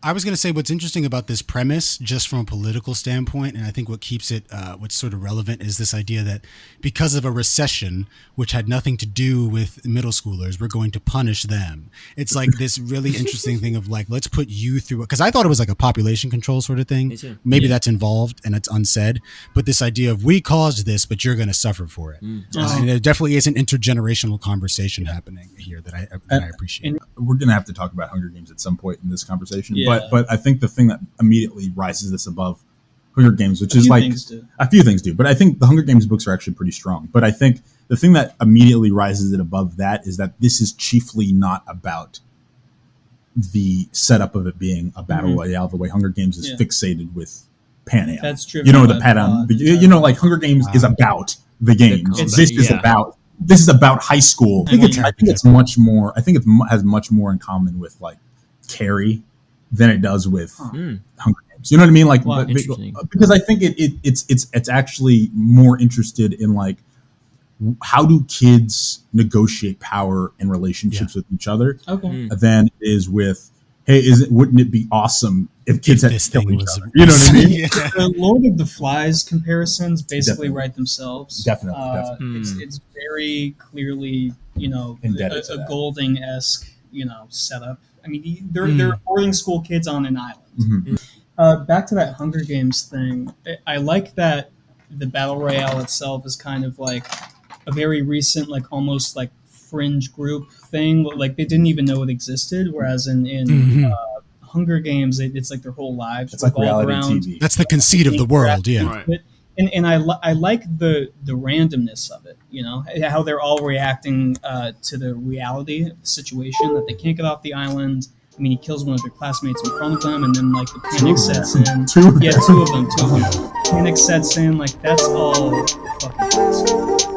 I was going to say what's interesting about this premise, just from a political standpoint, and I think what keeps it, what's sort of relevant is this idea that because of a recession, which had nothing to do with middle schoolers, we're going to punish them. It's like this really interesting thing of like, let's put you through it. Because I thought it was like a population control sort of thing. Maybe that's involved and it's unsaid. But this idea of we caused this, but you're going to suffer for it. And there definitely is an intergenerational conversation happening here that I appreciate. We're going to have to talk about Hunger Games at some point in this conversation. But I think the thing that immediately rises this above Hunger Games, which is like a few things do, but I think the Hunger Games books are actually pretty strong. But I think the thing that immediately rises it above that is that this is chiefly not about the setup of it being a battle royale, the way Hunger Games is fixated with Pan Am. That's true. You know, the Pan Am, like Hunger Games is about the games. This is about high school. I think it's much more. I think it has much more in common with like Carrie than it does with Hunger Games. You know what I mean? Like, because I think it's actually more interested in like how do kids negotiate power and relationships with each other than it is with, hey, wouldn't it be awesome if kids had to kill each other? You know what I mean? The Lord of the Flies comparisons basically write themselves. Definitely. It's very clearly, a Golding-esque, setup. I mean, they're boarding school kids on an island. Back to that Hunger Games thing. I like that the Battle Royale itself is kind of like a very recent, like almost like fringe group thing. Like they didn't even know it existed. Whereas in Hunger Games, it's like their whole lives. It's like reality TV. That's the conceit of the world, yeah. Right. And I like the randomness of it, how they're all reacting to the reality of the situation, that they can't get off the island. I mean, he kills one of their classmates in front of them, and then like the panic sets in. Two of them. Panic sets in, like that's all fucking awesome.